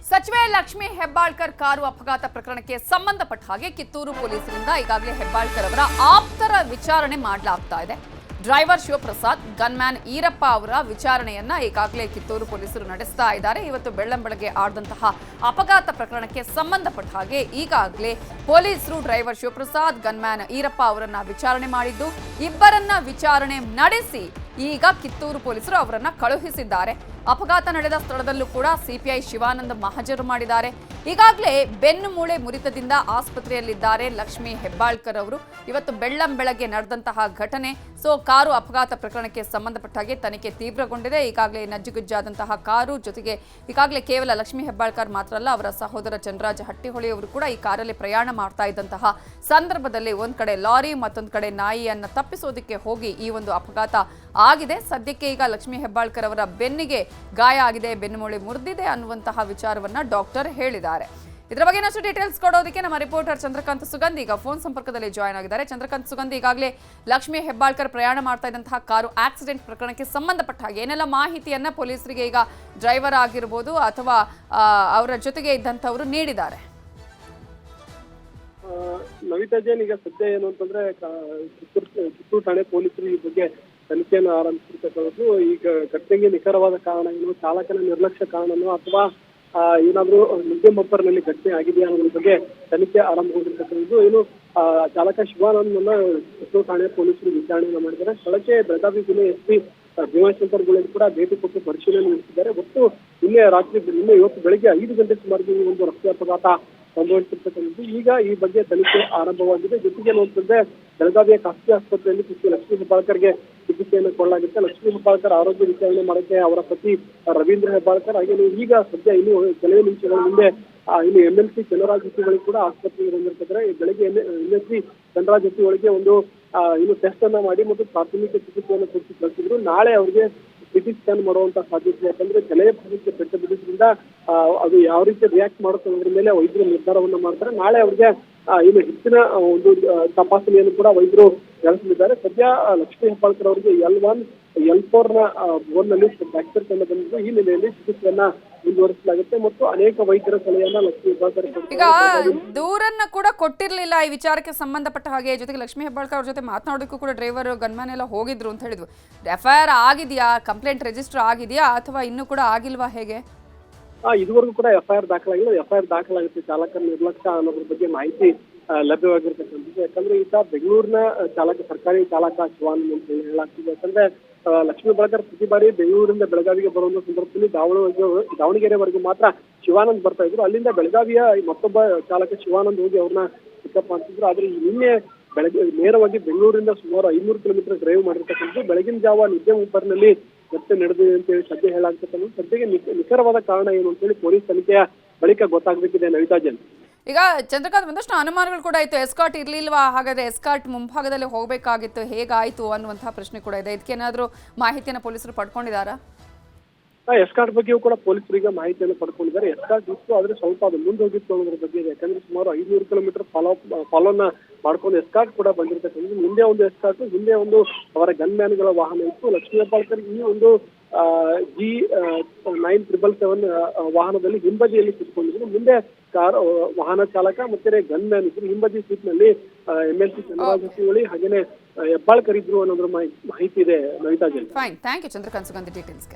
ಸಚಿವೆ ಲಕ್ಷ್ಮಿ ಹೆಬ್ಬಾಳ್ಕರ್ ಕಾರು ಅಪಘಾತ ಪ್ರಕರಣಕ್ಕೆ ಸಂಬಂಧಪಟ್ಟ ಹಾಗೆ ಕಿತ್ತೂರು ಪೊಲೀಸರಿಂದ ಈಗಾಗಲೇ ಹೆಬ್ಬಾಳ್ಕರ್ ಅವರ ಆಪ್ತರ ವಿಚಾರಣೆ ಮಾಡಲಾಗ್ತಾ ಇದೆ. ಡ್ರೈವರ್ ಶಿವಪ್ರಸಾದ್, ಗನ್ಮ್ಯಾನ್ ಈರಪ್ಪ ಅವರ ವಿಚಾರಣೆಯನ್ನ ಈಗಾಗಲೇ ಕಿತ್ತೂರು ಪೊಲೀಸರು ನಡೆಸ್ತಾ ಇದ್ದಾರೆ. ಇವತ್ತು ಬೆಳ್ಳಂಬೆಳಗ್ಗೆ ಆದಂತಹ ಅಪಘಾತ ಪ್ರಕರಣಕ್ಕೆ ಸಂಬಂಧಪಟ್ಟ ಹಾಗೆ ಈಗಾಗಲೇ ಪೊಲೀಸರು ಡ್ರೈವರ್ ಶಿವಪ್ರಸಾದ್, ಗನ್ಮ್ಯಾನ್ ಈರಪ್ಪ ಅವರನ್ನ ವಿಚಾರಣೆ ಮಾಡಿದ್ದು, ಇಬ್ಬರನ್ನ ವಿಚಾರಣೆ ನಡೆಸಿ ಈಗ ಕಿತ್ತೂರು ಪೊಲೀಸರು ಅವರನ್ನ ಕಳುಹಿಸಿದ್ದಾರೆ. ಅಪಘಾತ ನಡೆದ ಸ್ಥಳದಲ್ಲೂ ಕೂಡ ಸಿಪಿಐ ಶಿವಾನಂದ ಮಹಾಜರು ಮಾಡಿದ್ದಾರೆ. ಈಗಾಗಲೇ ಬೆನ್ನು ಮೂಳೆ ಮುರಿತದಿಂದ ಆಸ್ಪತ್ರೆಯಲ್ಲಿದ್ದಾರೆ ಲಕ್ಷ್ಮಿ ಹೆಬ್ಬಾಳ್ಕರ್ ಅವರು. ಇವತ್ತು ಬೆಳ್ಳಂಬೆಳಗ್ಗೆ ನಡೆದಂತಹ ಘಟನೆ, ಕಾರು ಅಪಘಾತ ಪ್ರಕರಣಕ್ಕೆ ಸಂಬಂಧಪಟ್ಟ ಹಾಗೆ ತನಿಖೆ ತೀವ್ರಗೊಂಡಿದೆ. ಈಗಾಗಲೇ ನಜ್ಜುಗುಜ್ಜಾದಂತಹ ಕಾರು ಜೊತೆಗೆ ಈಗಾಗಲೇ ಕೇವಲ ಲಕ್ಷ್ಮಿ ಹೆಬ್ಬಾಳ್ಕರ್ ಮಾತ್ರ ಅಲ್ಲ, ಅವರ ಸಹೋದರ ಚಂದ್ರರಾಜ ಹಟ್ಟಿಹೊಳಿ ಅವರು ಕೂಡ ಈ ಕಾರಲ್ಲಿ ಪ್ರಯಾಣ ಮಾಡ್ತಾ ಇದ್ದಂತಹ ಸಂದರ್ಭದಲ್ಲಿ ಒಂದ್ ಕಡೆ ಲಾರಿ ಮತ್ತೊಂದು ಕಡೆ ನಾಯಿಯನ್ನ ತಪ್ಪಿಸೋದಕ್ಕೆ ಹೋಗಿ ಈ ಒಂದು ಅಪಘಾತ ಆಗಿದೆ. ಸದ್ಯಕ್ಕೆ ಈಗ ಲಕ್ಷ್ಮಿ ಹೆಬ್ಬಾಳ್ಕರ್ ಅವರ ಬೆನ್ನಿಗೆ ಗಾಯ ಆಗಿದೆ, ಬೆನ್ನುಮೂಳೆ ಮುರಿದಿದೆ ಅನ್ನುವಂತಹ ವಿಚಾರವನ್ನ ಡಾಕ್ಟರ್ ಹೇಳಿದ್ದಾರೆ. ಇದರ ಬಗ್ಗೆ ಇನ್ನಷ್ಟು ಡೀಟೇಲ್ಸ್ ಕೊಡೋದಕ್ಕೆ ನಮ್ಮ ರಿಪೋರ್ಟರ್ ಚಂದ್ರಕಾಂತ್ ಸುಗಂಧಿ ಈಗ ಫೋನ್ ಸಂಪರ್ಕದಲ್ಲಿ ಜಾಯ್ನ್ ಆಗಿದ್ದಾರೆ. ಚಂದ್ರಕಾಂತ್ ಸುಗಂಧಿ, ಈಗಾಗಲೇ ಲಕ್ಷ್ಮಿ ಹೆಬ್ಬಾಳ್ಕರ್ ಪ್ರಯಾಣ ಮಾಡ್ತಾ ಇದ್ದಂತಹ ಕಾರು ಆಕ್ಸಿಡೆಂಟ್ ಪ್ರಕರಣಕ್ಕೆ ಸಂಬಂಧಪಟ್ಟ ಹಾಗೆ ಏನೆಲ್ಲ ಮಾಹಿತಿಯನ್ನ ಪೊಲೀಸರಿಗೆ ಈಗ ಡ್ರೈವರ್ ಆಗಿರ್ಬೋದು ಅಥವಾ ಅವರ ಜೊತೆಗೆ ಇದ್ದಂಥವರು ನೀಡಿದ್ದಾರೆ? ನವಿತಾ ಜೈನ್, ಈಗ ಸದ್ಯ ಏನು ಅಂತಂದ್ರೆ ಕಿತ್ತೂರು ಠಾಣೆ ಪೊಲೀಸರು ಈ ಬಗ್ಗೆ ತನಿಖೆಯನ್ನು ಆರಂಭಿಸಿರ್ತಕ್ಕಂಥದ್ದು. ಈಗ ಘಟನೆಗೆ ನಿಖರವಾದ ಕಾರಣ ಏನು, ಚಾಲಕನ ನಿರ್ಲಕ್ಷ್ಯ ಕಾರಣನೋ ಅಥವಾ ಏನಾದ್ರೂ ನಿದ್ದೆ ಮಬ್ಬರ್ನಲ್ಲಿ ಘಟನೆ ಆಗಿದೆಯಾ ಅನ್ನೋದ್ರ ಬಗ್ಗೆ ತನಿಖೆ ಆರಂಭಗೊಂಡಿರ್ತಕ್ಕಂಥದ್ದು. ಏನು ಚಾಲಕ ಶಿವಾನಂದನ್ನ ಕಿತ್ತೂರು ಠಾಣೆ ಪೊಲೀಸರು ವಿಚಾರಣೆಯನ್ನು ಮಾಡಿದ್ದಾರೆ. ಸ್ಥಳಕ್ಕೆ ಬೆಳಗಾವಿ ಜಿಲ್ಲೆ ಎಸ್ಪಿ ಭೀಮಾಶಂಕರ್ ಗುಳೇಜ್ ಕೂಡ ಭೇಟಿ ಕೊಟ್ಟು ಪರಿಶೀಲನೆ ನಡೆಸಿದ್ದಾರೆ. ಒಟ್ಟು ಇವತ್ತು ಬೆಳಗ್ಗೆ 5 ಗಂಟೆ ಸುಮಾರಿಗೆ ಈ ಒಂದು ರಸ್ತೆ ಅಪಘಾತ ಸಂಭವಿಸಿರ್ತಕ್ಕಂಥದ್ದು. ಈಗ ಈ ಬಗ್ಗೆ ತನಿಖೆ ಆರಂಭವಾಗಿದೆ. ಜೊತೆಗೆ ನೋಡ್ತಿದ್ರೆ ಬೆಳಗಾವಿಯ ಖಾಸಗಿ ಆಸ್ಪತ್ರೆಯಲ್ಲಿ ಲಕ್ಷ್ಮಿ ಹೆಬ್ಬಾಳ್ಕರ್ಗೆ ಚಿಕಿತ್ಸೆಯನ್ನು ಕೊಡಲಾಗುತ್ತೆ. ಲಕ್ಷ್ಮಿ ಹೆಬ್ಬಾಳ್ಕರ್ ಆರೋಗ್ಯ ವಿಚಾರಣೆ ಮಾಡಕ್ಕೆ ಅವರ ಪತಿ ರವೀಂದ್ರ ಹೆಬ್ಬಾಳ್ಕರ್ ಹಾಗೆ ಈಗ ಸದ್ಯ ಇನ್ನು ಕೆಲವೇ ನಿಮಿಷಗಳ ಮುಂದೆ ಇನ್ನು MLC ಚಂದ್ರರಾಜ್ ಹಟ್ಟಿಹೊಳಿ ಕೂಡ ಆಸ್ಪತ್ರೆಗೆ ಬಂದಿರ್ತಿದ್ದಾರೆ. ಬೆಳಗ್ಗೆ MLC ಚಂದ್ರರಾಜ್ ಹಟ್ಟಿಹೊಳಿಗೆ ಒಂದು ಇನ್ನು ಟೆಸ್ಟ್ ಅನ್ನ ಮಾಡಿ ಮತ್ತು ಪ್ರಾಥಮಿಕ ಚಿಕಿತ್ಸೆಯನ್ನು ಕೊಟ್ಟು ಕಳಿಸಿದ್ರು. ನಾಳೆ ಅವರಿಗೆ ಸಿಟಿ ಸ್ಕ್ಯಾನ್ ಮಾಡುವಂತ ಸಾಧ್ಯತೆ, ಯಾಕಂದ್ರೆ ತಲೆಯ ಭಾಗಕ್ಕೆ ಪೆಟ್ಟು ಬಿದ್ದಿದ್ರಿಂದ ಅದು ಯಾವ ರೀತಿ ರಿಯಾಕ್ಟ್ ಮಾಡುತ್ತೆ ಅನ್ನೋದ್ರ ಮೇಲೆ ವೈದ್ಯರು ನಿರ್ಧಾರವನ್ನ ಮಾಡ್ತಾರೆ. ನಾಳೆ ಅವ್ರಿಗೆ ಇನ್ನು ಹೆಚ್ಚಿನ ಒಂದು ತಪಾಸಣೆಯನ್ನು ಕೂಡ ವೈದ್ಯರು ನಡೆಸಲಿದ್ದಾರೆ. ಸದ್ಯ ಲಕ್ಷ್ಮಿ ಹೆಬ್ಬಾಳ್ಕರ್ ಅವರಿಗೆ L1, L4 ಬೋನ್ನಲ್ಲಿ ಫ್ರಾಕ್ಚರ್ ಕಂಡು ಬಂದಿದ್ದು, ಈ ನೆಲೆಯಲ್ಲಿ ಚಿಕಿತ್ಸೆಯನ್ನ ಮುಂದುವರಿಸಲಾಗುತ್ತೆ ಮತ್ತು ಅನೇಕ ವೈದ್ಯರ ಸಲಹೆಯನ್ನ ಲಕ್ಷ್ಮಿ ಹೆಬ್ಬಾಳ್ಕರ್ ಈಗ ದೂರನ್ನ ಕೂಡ ಕೊಟ್ಟಿರ್ಲಿಲ್ಲ ಈ ವಿಚಾರಕ್ಕೆ ಸಂಬಂಧಪಟ್ಟ ಹಾಗೆ. ಜೊತೆಗೆ ಲಕ್ಷ್ಮಿ ಹೆಬ್ಬಾಳ್ಕರ್ ಅವ್ರ ಜೊತೆ ಮಾತನಾಡೋದಕ್ಕೂ ಕೂಡ ಡ್ರೈವರ್ ಗನ್ಮ್ಯಾನ್ ಎಲ್ಲ ಹೋಗಿದ್ರು ಅಂತ ಹೇಳಿದ್ವು. FIR ಆಗಿದೆಯಾ, ಕಂಪ್ಲೇಂಟ್ ರಿಜಿಸ್ಟರ್ ಆಗಿದೆಯಾ ಅಥವಾ ಇನ್ನೂ ಕೂಡ ಆಗಿಲ್ವಾ, ಹೇಗೆ? ಇದುವರೆಗೂ ಕೂಡ FIR ದಾಖಲಾಗಿಲ್ಲ. FIR ದಾಖಲಾಗುತ್ತೆ. ಚಾಲಕರ ನಿರ್ಲಕ್ಷ್ಯ ಅನ್ನೋದ್ರ ಬಗ್ಗೆ ಮಾಹಿತಿ ಲಭ್ಯವಾಗಿರ್ತಕ್ಕಂಥದ್ದು. ಯಾಕಂದ್ರೆ ಈತ ಬೆಂಗಳೂರಿನ ಸರ್ಕಾರಿ ಚಾಲಕ ಶಿವಾನಂದ್ ಅಂತ ಹೇಳಲಾಗ್ತಿದೆ. ಯಾಕಂದ್ರೆ ಲಕ್ಷ್ಮಿ ಹೆಬ್ಬಾಳ್ಕರ್ ಪ್ರತಿ ಬಾರಿ ಬೆಂಗಳೂರಿಂದ ಬೆಳಗಾವಿಗೆ ಬರುವಂತ ಸಂದರ್ಭದಲ್ಲಿ ದಾವಣಗೆರೆವರೆಗೂ ಮಾತ್ರ ಶಿವಾನಂದ್ ಬರ್ತಾ ಇದ್ರು. ಅಲ್ಲಿಂದ ಬೆಳಗಾವಿಯ ಮತ್ತೊಬ್ಬ ಚಾಲಕ ಶಿವಾನಂದ್ ಹೋಗಿ ಅವ್ರನ್ನ ಪಿಕಪ್ ಮಾಡ್ತಿದ್ರು. ಆದ್ರೆ ನಿನ್ನೆ ಬೆಳಗ್ಗೆ ನೇರವಾಗಿ ಬೆಂಗಳೂರಿಂದ ಸುಮಾರು 500 ಕಿಲೋಮೀಟರ್ ಡ್ರೈವ್ ಮಾಡಿರ್ತಕ್ಕಂಥದ್ದು. ಬೆಳಗಿನ ಜಾವ ನಿದ್ದೆ ಮುಂಬರ್ನಲ್ಲಿ ಘಟನೆ ನಡೆದಿದೆ ಅಂತ ಹೇಳಿ ಸದ್ಯ ಹೇಳಾಗ್ತಕ್ಕಂಥ. ಸದ್ಯಕ್ಕೆ ನಿಖರವಾದ ಕಾರಣ ಏನು ಅಂತ ಹೇಳಿ ಪೊಲೀಸ್ ತನಿಖೆಯ ಬಳಿಕ ಗೊತ್ತಾಗಬೇಕಿದೆ. ನವಿತಾ ಜೈನ್, ಈಗ ಚಂದ್ರಕಾಂತ್, ಒಂದಷ್ಟು ಅನುಮಾನಗಳು ಕೂಡ ಇತ್ತು. ಎಸ್ಕಾರ್ಟ್ ಇರ್ಲಿಲ್ವಾ, ಹಾಗಾದ್ರೆ ಎಸ್ಕಾರ್ಟ್ ಮುಂಭಾಗದಲ್ಲಿ ಹೋಗ್ಬೇಕಾಗಿತ್ತು, ಹೇಗಾಯ್ತು ಅನ್ನುವಂತಹ ಪ್ರಶ್ನೆ ಕೂಡ ಇದೆ. ಇದಕ್ಕೇನಾದ್ರೂ ಮಾಹಿತಿಯನ್ನು ಪೊಲೀಸರು ಪಡ್ಕೊಂಡಿದ್ದಾರಾ? ಎಸ್ಕಾರ್ಟ್ ಬಗ್ಗೆಯೂ ಕೂಡ ಪೊಲೀಸರಿಗೆ ಮಾಹಿತಿಯನ್ನು ಪಡ್ಕೊಂಡಿದ್ದಾರೆ. ಎಸ್ಕಾರ್ಟ್ ಇತ್ತು, ಆದ್ರೆ ಸ್ವಲ್ಪ ಅದು ಮುಂದೆ ಹೋಗಿತ್ತು ಅನ್ನೋದ್ರ ಬಗ್ಗೆ ಇದೆ. ಯಾಕಂದ್ರೆ ಸುಮಾರು 500 ಕಿಲೋಮೀಟರ್ ಫಾಲೋನ ಮಾಡ್ಕೊಂಡು ಎಸ್ಕಾರ್ಟ್ ಕೂಡ ಬಂದಿರ್ತಕ್ಕಂಥ. ಮುಂದೆ ಒಂದು ಎಸ್ಕಾರ್ಟ್, ಹಿಂದೆ ಒಂದು ಅವರ ಗನ್ಮ್ಯಾನ್ಗಳ ವಾಹನ ಇತ್ತು. ಲಕ್ಷ್ಮಿ ಹೆಬ್ಬಾಳ್ಕರ್ ಈ ಒಂದು G9777 ವಾಹನದಲ್ಲಿ ಹಿಂಬದಿಯಲ್ಲಿ ಕೂತ್ಕೊಂಡಿದ್ರು. ಮುಂದೆ ವಾಹನ ಚಾಲಕ ಮತ್ತೆ ಗನ್ಮ್ಯಾನ್ ಇದ್ರು. ಹಿಂಬದಿ ಸೀಟ್ ನಲ್ಲಿ MLC ಚಂದ್ರರಾಜ್ ಹಟ್ಟಿಹೊಳಿ ಹಾಗೇನೆ ಹೆಬ್ಬಾಳ್ಕರ್ ಇದ್ರು ಅನ್ನೋದ್ರ ಮಾಹಿತಿ ಇದೆ. Navita Jain. Fine, thank you Chandrakant Sugandhi ಡೀಟೇಲ್ಸ್ಗೆ.